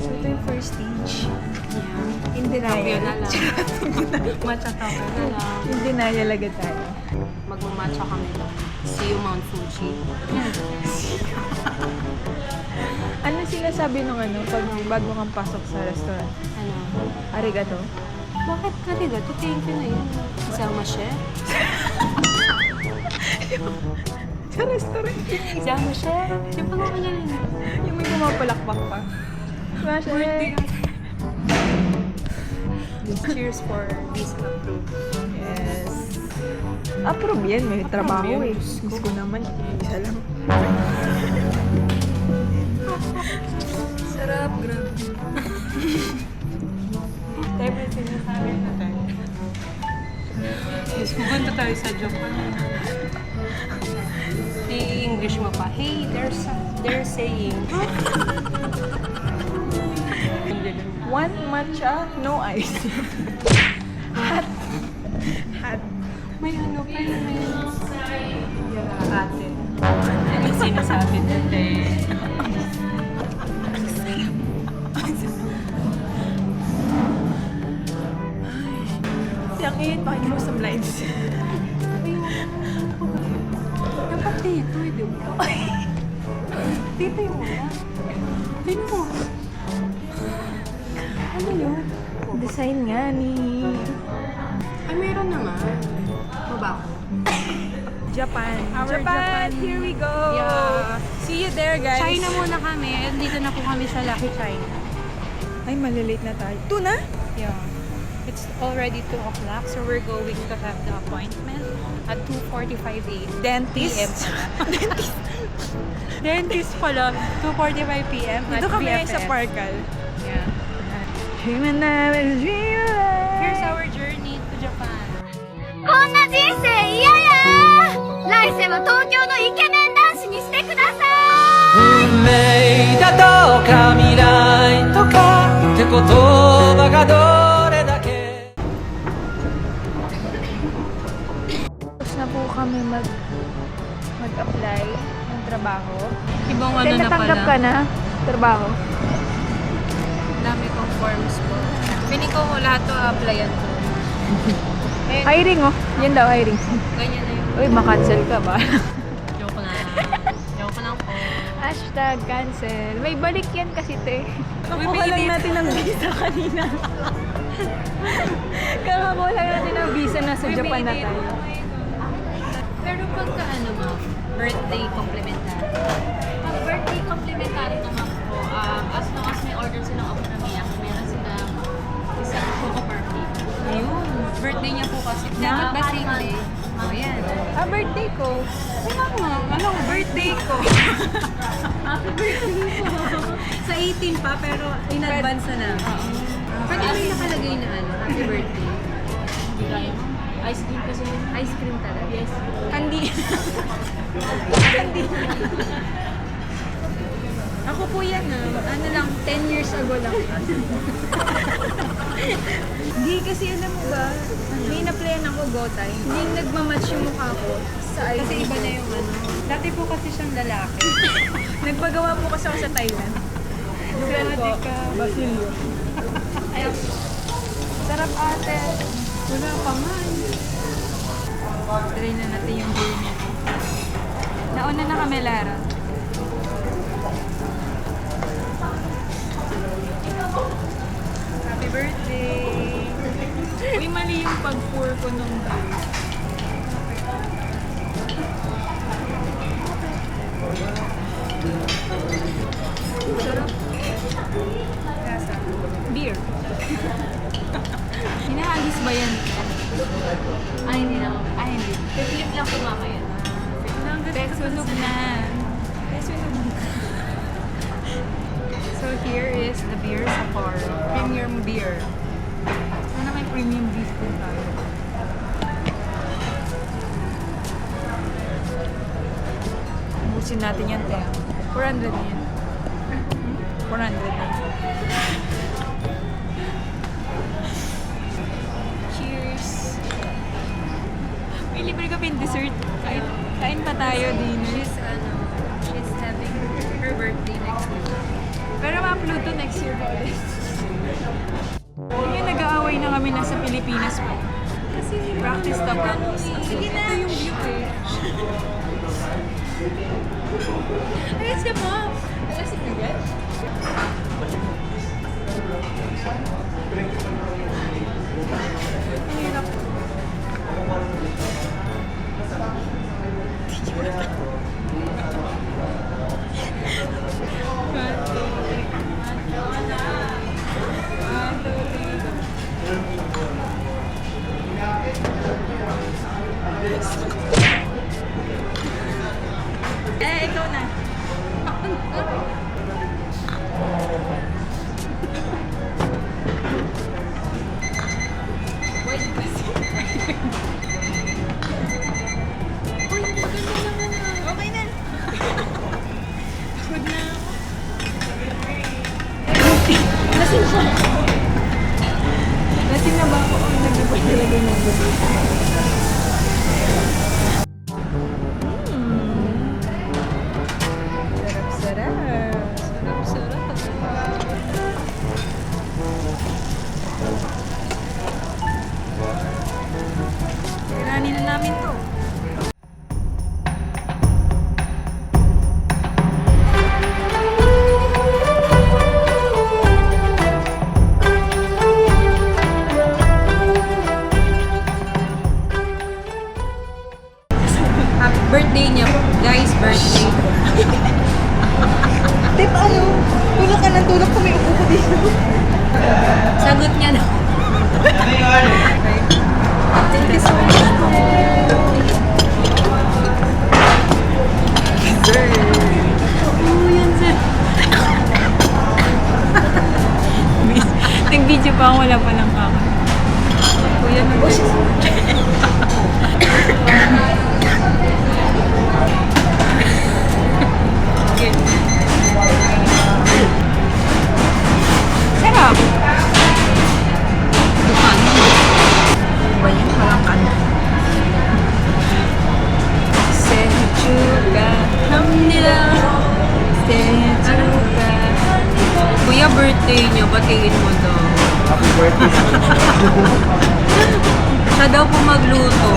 So, ito yung first stage. Yeah. In denial. na lang. Matcha tokyo na lang. In denial agad tayo. Magmamatcha kami lang. See you, Mount Fuji. Ano sinasabi nung pag bago kang pasok sa restaurant? Ano? Arigato? Bakit kaligato? Thank you na yun. Sama siya? Sa restaurant. Sama siya? Yung pang ako yan. Yung may pumapalakpak pa. Masya. Cheers for this approved. Yes. Approve yan. May trabaho yan. Diyos ko naman. Isa lang. Sarap. Grabe. Tayo pa sinasabi na tayo. Yes, pupunta tayo sa Japan. I-English mo pa. Hey, they're saying. One matcha, no ice. Hot. Hot. May ano pa yun, may Ate. ano yung sinasabi natin? Ang init, pakikilos sa blinds. Dapat dito, di ba? Dito yung wala. Dito mo. Ano yun? Design nga ni Ay, meron naman. Baba ko. Japan. Our Japan. Here we go. Yeah. See you there, guys. China muna kami. Dito na po kami sa Lucky China. Ay, malilate na tayo. Tuna? Yeah. It's already 2 o'clock, so we're going to have the appointment at 2:45 Dentist. p.m. pala. Dentist pala. 2:45 p.m. at Dito kami ngayon sa BFF. Parkal. Yeah. Here's Here's our journey to Japan. こんな人生嫌や来世は東京のイケメン男子にしてください運命だとか未来とかって言葉がどれだけ Tapos na po kami mag-apply ng trabaho. Ibang Then natanggap ka na trabaho. Dami kong forms ko. Piling ko lahat to applyan ko. Ayun, Hiring oh. Yan daw, hiring. ganyan na yun. Uy, makancel ka ba? Joke lang. Joke lang po. Hashtag cancel. May balik yan kasi, te. Uy, Kakuha lang pinili- natin ng visa kanina. Kakakuha lang natin ng visa na sa Japan na tayo. Pero pagka ano ma'am, birthday complimentary. Pag birthday complimentary naman po, as long as may order silang okonomiyaki, meron silang isang choco birthday. Ayun. Birthday niya po kasi. Dapat ba same day? Oh, yan. Ah, birthday ko. Kaya nga, ano, birthday ko. Happy birthday po! Sa 18 pa, pero in advance na. Pwede may nakalagay na ano, happy birthday. Hindi kaya. Ice cream kasi yun. Ice cream talaga. Yes. Kandi. Kandi. Ako po yan ano lang, 10 years ago lang. Hindi kasi alam mo ba, may na-playan ako go time. Hindi nagmamatch yung mukha ko sa ID. Kasi iba na yung ano. Dati po kasi siyang lalaki. Nagpagawa po kasi ako sa Thailand. Dugal po. ka. Basilio. Ayun. Sarap ate. Wala pa man. Try na natin yung journey. Nauna na kami, Lara. Happy birthday! Uy, mali yung pag-pour ko nung beer. Sarap. Lasa. Beer. Hinahagis ba yan? Ay, hindi na. Ay, hindi. Flip lang po mamaya. Sunog na. So here is the beer sa bar. Premium beer. Sana may premium beef po tayo. Ubusin natin yan, te. 400 na yan. 400 na. Cheers! May libre ka pin dessert. Kain pa tayo din. She's having her birthday next week. Pero ma-upload to next year pa ulit. Yung nag-aaway na kami nasa Pilipinas po. Kasi practice na practice. Sige na. Ito yung view eh. Ayos na po. Alasik na gan? Ang hirap. Ikaw na. Wait, kasi. Uy, maganda naman ah. Okay na. Pagod na ako. Lasing siya. Lasing na ba ako? Oh, nagdapat talaga ng Tiranin na namin to. Happy birthday niya. Guys, birthday. Tip, ano? Tulog ka ng tulog kung may upo ko dito. Sagot niya na. Thank you so much. Sir. Oh, yan sir. Nag-video pa ako, wala pa lang ako. Kuya na ba siya? Sarap. Ba yun? Walang kanta. Sejuga hamnila. Sejuga. Kuya, birthday niyo. Batiin mo daw. Happy birthday. Siya daw po magluto.